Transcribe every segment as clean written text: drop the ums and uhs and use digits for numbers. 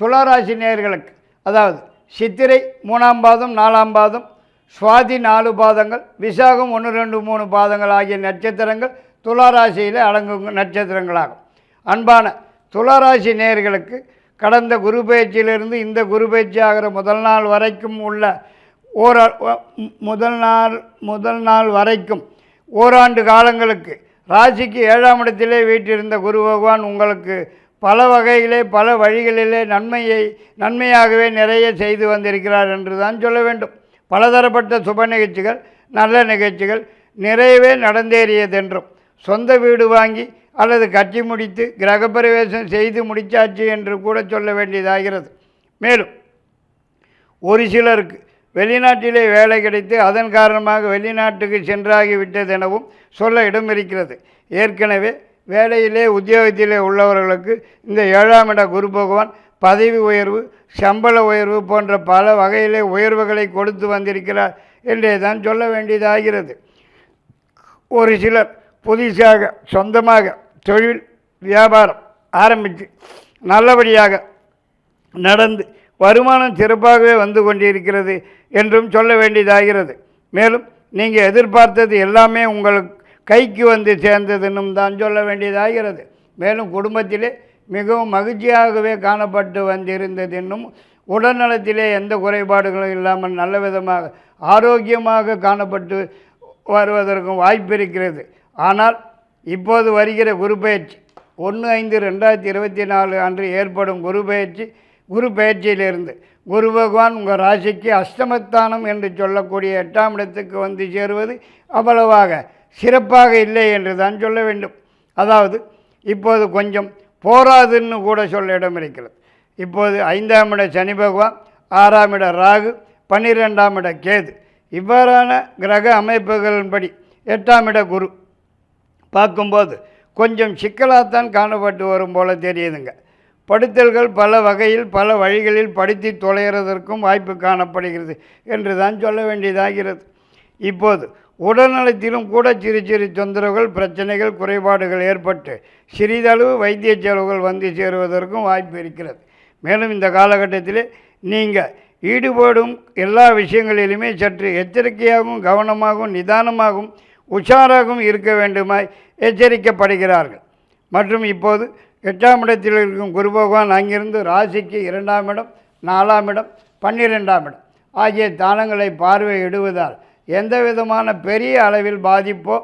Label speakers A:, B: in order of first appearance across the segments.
A: துளாராசி நேயர்களுக்கு, அதாவது சித்திரை 3ஆம் பாதம் 4ஆம் பாதம், சுவாதி 4 பாதங்கள், விசாகம் 1 2 3 பாதங்கள் ஆகிய நட்சத்திரங்கள் துளாராசியில் அடங்கும் நட்சத்திரங்களாகும். அன்பான துளாராசி நேயர்களுக்கு கடந்த குரு பயிற்சியிலிருந்து இந்த குரு பயிற்சி ஆகிற முதல் நாள் வரைக்கும் உள்ள முதல் நாள் வரைக்கும் ஓராண்டு காலங்களுக்கு ராசிக்கு 7ஆம் இடத்திலே வீற்றிருந்த குரு பகவான் உங்களுக்கு பல வகையிலே பல வழிகளிலே நன்மையாகவே நிறைய செய்து வந்திருக்கிறார் என்று தான் சொல்ல வேண்டும். பலதரப்பட்ட சுப நிகழ்ச்சிகள், நல்ல நிகழ்ச்சிகள் நிறையவே நடந்தேறியதென்றும், சொந்த வீடு வாங்கி அல்லது கட்டி முடித்து கிரகப்பிரவேசம் செய்து முடித்தாச்சு என்று கூட சொல்ல வேண்டியதாகிறது. மேலும் ஒரு சிலருக்கு வெளிநாட்டிலே வேலை கிடைத்து அதன் காரணமாக வெளிநாட்டுக்கு சென்றாகிவிட்டது எனவும் சொல்ல இடம் இருக்கிறது. ஏற்கனவே வேலையிலே உத்தியோகத்திலே உள்ளவர்களுக்கு இந்த 7ஆம் இட குரு பகவான் பதவி உயர்வு, சம்பள உயர்வு போன்ற பல வகையிலே உயர்வுகளை கொடுத்து வந்திருக்கிறார் என்றே தான் சொல்ல வேண்டியதாகிறது. ஒரு சிலர் புதிதாக சொந்தமாக தொழில் வியாபாரம் ஆரம்பித்து நல்லபடியாக நடந்து வருமானம் சிறப்பாகவே வந்து கொண்டிருக்கிறது என்றும் சொல்ல வேண்டியதாகிறது. மேலும் நீங்கள் எதிர்பார்த்தது எல்லாமே உங்களுக்கு கைக்கு வந்து சேர்ந்ததுன்னும் தான் சொல்ல வேண்டியதாகிறது. மேலும் குடும்பத்திலே மிகவும் மகிழ்ச்சியாகவே காணப்பட்டு வந்திருந்தது என்னும், உடல்நலத்திலே எந்த குறைபாடுகளும் இல்லாமல் நல்ல விதமாக ஆரோக்கியமாக காணப்பட்டு வருவதற்கும் வாய்ப்பு இருக்கிறது. ஆனால் இப்போது வருகிற குரு பயிற்சி 1/5/2024 அன்று ஏற்படும் குரு பயிற்சியிலிருந்து குரு பகவான் உங்கள் ராசிக்கு அஷ்டமஸ்தானம் என்று சொல்லக்கூடிய 8ஆம் இடத்துக்கு வந்து சேருவது அவ்வளவாக சிறப்பாக இல்லை என்று தான் சொல்ல வேண்டும். அதாவது இப்போது கொஞ்சம் போராதுன்னு கூட சொல்ல இடம் இருக்கிறது. இப்போது 5ஆம் இட சனி பகவான், 6ஆம் இட ராகு, 12ஆம் இட கேது, இவ்வாறான கிரக அமைப்புகளின்படி 8ஆம் இட குரு பார்க்கும்போது கொஞ்சம் சிக்கலாகத்தான் காணப்பட்டு வரும் போல தெரியுதுங்க. படுத்தல்கள் பல வகையில் பல வழிகளில் படித்து தொலைகிறதற்கும் வாய்ப்பு காணப்படுகிறது என்று தான் சொல்ல வேண்டியதாகிறது. இப்போது உடல்நலத்திலும் கூட சிறு சிறு தொந்தரவுகள், பிரச்சனைகள், குறைபாடுகள் ஏற்பட்டு சிறிதளவு வைத்திய செலவுகள் வந்து சேருவதற்கும் வாய்ப்பு இருக்கிறது. மேலும் இந்த காலகட்டத்திலே நீங்கள் ஈடுபடும் எல்லா விஷயங்களிலுமே சற்று எச்சரிக்கையாகவும் கவனமாகவும் நிதானமாகவும் உஷாராகவும் இருக்க வேண்டுமாய் எச்சரிக்கப்படுகிறார்கள். மற்றும் இப்போது 8ஆம் இடத்தில் இருக்கும் குரு பகவான் அங்கிருந்து ராசிக்கு 2ஆம் இடம், 4ஆம் இடம், 12ஆம் இடம் ஆகிய தானங்களை பார்வையிடுவதால் எந்த விதமான பெரிய அளவில் பாதிப்போ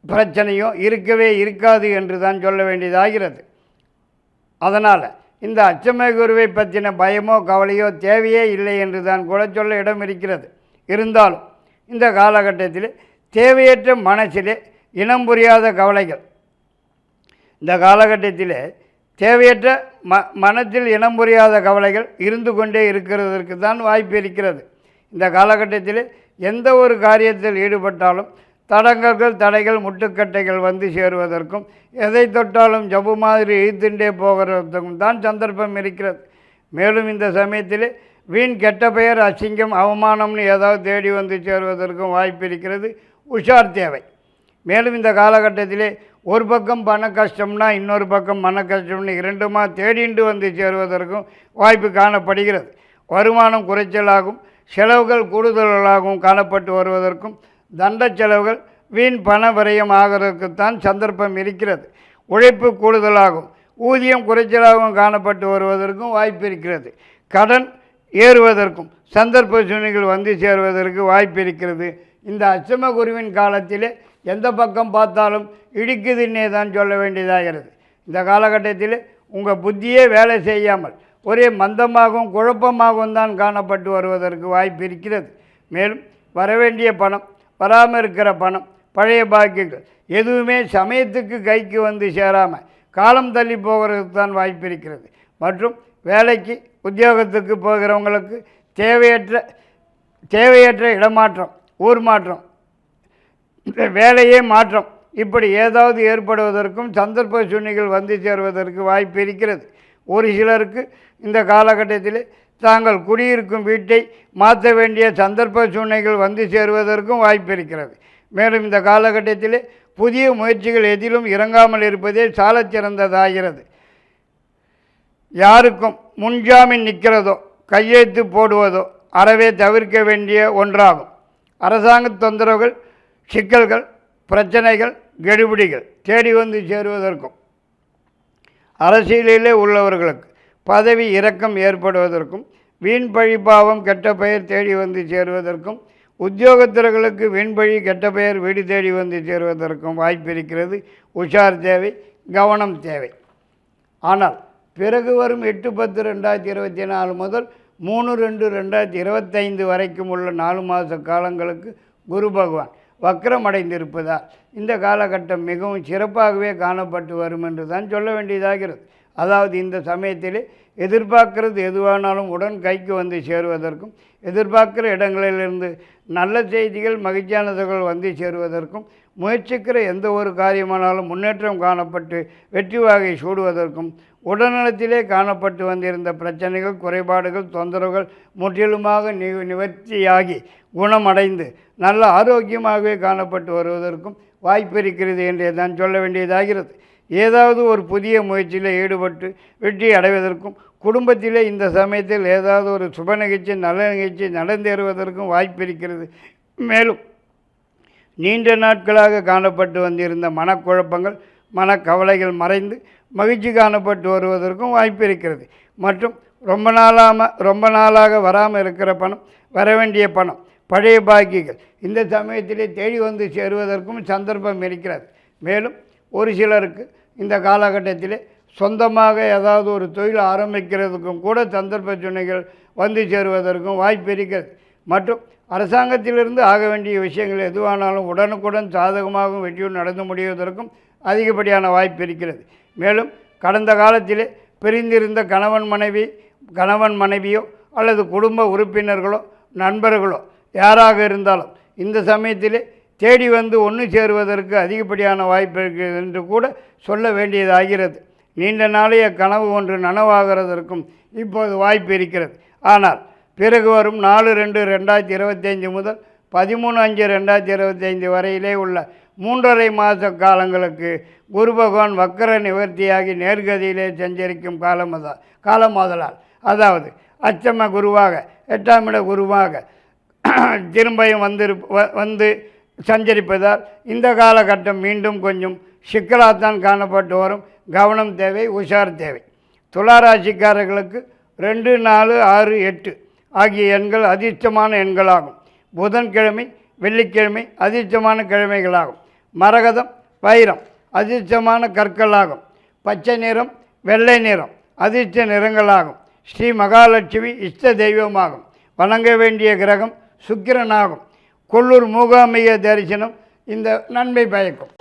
A: பிரச்சனையோ இருக்கவே இருக்காது என்று தான் சொல்ல வேண்டியதாகிறது. அதனால் இந்த அச்சமய குருவை பற்றின பயமோ கவலையோ தேவையே இல்லை என்று தான் கூட சொல்ல இடம் இருக்கிறது. இருந்தாலும் இந்த காலகட்டத்தில் தேவையற்ற மனசிலே இனம் புரியாத கவலைகள், இந்த காலகட்டத்தில் தேவையற்ற மனத்தில் இனம் புரியாத கவலைகள் இருந்து கொண்டே இருக்கிறதற்கு தான் வாய்ப்பு இருக்கிறது. இந்த காலகட்டத்தில் எந்த ஒரு காரியத்தில் ஈடுபட்டாலும் தடைகள், முட்டுக்கட்டைகள் வந்து சேருவதற்கும், எதை தொட்டாலும் ஜபு மாதிரி இழுத்துண்டே போகிறதுக்கும் தான் சந்தர்ப்பம் இருக்கிறது. மேலும் இந்த சமயத்தில் வீண் கெட்ட பெயர், அசிங்கம், அவமானம்னு ஏதாவது தேடி வந்து சேருவதற்கும் வாய்ப்பு இருக்கிறது. உஷார் தேவை. மேலும் இந்த காலகட்டத்திலே ஒரு பக்கம் பண கஷ்டம்னா இன்னொரு பக்கம் மன கஷ்டம்னு இரண்டுமா தேடிண்டு வந்து சேருவதற்கும் வாய்ப்பு காணப்படுகிறது. வருமானம் குறைச்சலாகும், செலவுகள் கூடுதலாகவும் காணப்பட்டு வருவதற்கும், தண்ட செலவுகள், வீண் பண விரயம் ஆகிறதுக்குத்தான் சந்தர்ப்பம் இருக்கிறது. உழைப்பு கூடுதலாகும், ஊதியம் குறைச்சலாகவும் காணப்பட்டு வருவதற்கும் வாய்ப்பு இருக்கிறது. கடன் ஏறுவதற்கும் சந்தர்ப்ப சூழ்நிலைகள் வந்து சேருவதற்கு வாய்ப்பு இருக்கிறது. இந்த அச்சம குருவின் காலத்திலே எந்த பக்கம் பார்த்தாலும் இடிக்குதுன்னே தான் சொல்ல வேண்டியதாகிறது. இந்த காலகட்டத்தில் உங்கள் புத்தியே வேலை செய்யாமல் ஒரே மந்தமாகவும் குழப்பமாகவும் தான் காணப்பட்டு வருவதற்கு வாய்ப்பு இருக்கிறது. மேலும் வரவேண்டிய பணம், வராமல் இருக்கிற பணம், பழைய பாக்கியங்கள் எதுவுமே சமயத்துக்கு கைக்கு வந்து சேராமல் காலம் தள்ளி போகிறதுக்கு தான் வாய்ப்பு இருக்கிறது. மற்றும் வேலைக்கு உத்தியோகத்துக்கு போகிறவங்களுக்கு தேவையற்ற இடமாற்றம், ஊர் மாற்றம், வேலையே மாற்றம் இப்படி ஏதாவது ஏற்படுவதற்கும் சந்தர்ப்ப சூழ்நிலைகள் வந்து சேருவதற்கு வாய்ப்பு இருக்கிறது. ஒரு சிலருக்கு இந்த காலகட்டத்தில் தாங்கள் குடியிருக்கும் வீட்டை மாற்ற வேண்டிய சந்தர்ப்ப சூழ்நிலைகள் வந்து சேருவதற்கும் வாய்ப்பு இருக்கிறது. மேலும் இந்த காலகட்டத்தில் புதிய முயற்சிகள் எதிலும் இறங்காமல் இருப்பதே சாலச் சிறந்ததாகிறது. யாருக்கும் முன்ஜாமீன் நிற்கிறதோ கையெழுத்து போடுவதோ அறவே தவிர்க்க வேண்டிய ஒன்றாகும். அரசாங்க தொந்தரவுகள், சிக்கல்கள், பிரச்சனைகள், கெடுபிடிகள் தேடி வந்து சேருவதற்கும், அரசியலிலே உள்ளவர்களுக்கு பதவி இறக்கம் ஏற்படுவதற்கும், வீண் பழி பாவம் கெட்ட பெயர் தேடி வந்து சேருவதற்கும், உத்தியோகத்தர்களுக்கு வீண்பழி கெட்ட பெயர் வீடு தேடி வந்து சேருவதற்கும் வாய்ப்பு இருக்கிறது. உஷார் தேவை, கவனம் தேவை. ஆனால் பிறகு வரும் 8/10/2024 முதல் 3/2/2025 வரைக்கும் உள்ள 4 மாத காலங்களுக்கு குரு பகவான் வக்ரமடைந்திருப்பதால் இந்த காலகட்டம் மிகவும் சிறப்பாகவே காணப்பட்டு வரும் என்று தான் சொல்ல வேண்டியதாகிறது. அதாவது இந்த சமயத்திலே எதிர்பார்க்கிறது எதுவானாலும் உடன் கைக்கு வந்து சேருவதற்கும், எதிர்பார்க்கிற இடங்களிலிருந்து நல்ல செய்திகள், மகிழ்ச்சியான தகவல் வந்து சேருவதற்கும், முயற்சிக்கிற எந்த ஒரு காரியமானாலும் முன்னேற்றம் காணப்பட்டு வெற்றி வாகை சூடுவதற்கும், உடல்நலத்திலே காணப்பட்டு வந்திருந்த பிரச்சனைகள், குறைபாடுகள், தொந்தரவுகள் முற்றிலுமாக நிவர்த்தியாகி குணமடைந்து நல்ல ஆரோக்கியமாகவே காணப்பட்டு வருவதற்கும் வாய்ப்பு இருக்கிறது என்றே தான் சொல்ல வேண்டியதாகிறது. ஏதாவது ஒரு புதிய முயற்சியில் ஈடுபட்டு வெற்றி அடைவதற்கும், குடும்பத்திலே இந்த சமயத்தில் ஏதாவது ஒரு சுப நிகழ்ச்சி, நல்ல நிகழ்ச்சி நடந்தேறுவதற்கும் வாய்ப்பு இருக்கிறது. மேலும் நீண்ட நாட்களாக காணப்பட்டு வந்திருந்த மனக்குழப்பங்கள், மனக்கவலைகள் மறைந்து மகிழ்ச்சி காணப்பட்டு வருவதற்கும் வாய்ப்பு இருக்கிறது. மற்றும் ரொம்ப நாளாக வராமல் இருக்கிற பணம், வர வேண்டிய பணம், பழைய பாக்கிகள் இந்த சமயத்திலே தேடி வந்து சேருவதற்கும் சந்தர்ப்பம் இருக்கிறது. மேலும் ஒரு சிலருக்கு இந்த காலகட்டத்திலே சொந்தமாக ஏதாவது ஒரு தொழில் ஆரம்பிக்கிறதுக்கும் கூட சந்தர்ப்ப சூழ்நிலைகள் வந்து சேருவதற்கும் வாய்ப்பு இருக்கிறது. மற்றும் அரசாங்கத்திலிருந்து ஆக வேண்டிய விஷயங்கள் எதுவானாலும் உடனுக்குடன் சாதகமாகவும் வெற்றியும் நடந்து முடிவதற்கும் அதிகப்படியான வாய்ப்பு இருக்கிறது. மேலும் கடந்த காலத்திலே பிரிந்திருந்த கணவன் மனைவியோ அல்லது குடும்ப உறுப்பினர்களோ நண்பர்களோ யாராக இருந்தாலும் இந்த சமயத்திலே தேடி வந்து ஒன்று சேருவதற்கு அதிகப்படியான வாய்ப்பு இருக்கிறது என்று கூட சொல்ல வேண்டியதாகிறது. நீண்ட நாளைய கனவு ஒன்று நனவாகிறதற்கும் இப்போது வாய்ப்பு இருக்கிறது. ஆனால் பிறகு வரும் 4/2/2025 முதல் 13/5/2025 வரையிலே உள்ள 3.5 மாத காலங்களுக்கு குரு பகவான் வக்கர நிவர்த்தியாகி நேர்கதியிலே சஞ்சரிக்கும் காலமாதலால், அதாவது அச்சம குருவாக 8ஆம் இட குருவாக திரும்பியும் வந்து சஞ்சரிப்பதால் இந்த காலகட்டம் மீண்டும் கொஞ்சம் சிக்கலாகத்தான் காணப்பட்டு வரும். கவனம் தேவை, உஷார் தேவை. துளாராசிக்காரர்களுக்கு 2, 4, 6, 8 ஆகிய எண்கள் அதிர்ஷ்டமான எண்களாகும். புதன்கிழமை, வெள்ளிக்கிழமை அதிர்ஷ்டமான கிழமைகளாகும். மரகதம், வைரம் அதிர்ஷ்டமான கற்களாகும். பச்சை நிறம், வெள்ளை நிறம் அதிர்ஷ்ட நிறங்களாகும். ஸ்ரீ மகாலட்சுமி இஷ்ட தெய்வமாகும். வணங்க வேண்டிய கிரகம் சுக்கிரனாகும். கொல்லூர் மூகாம்பிகை தரிசனம் இந்த நன்மை பயக்கும்.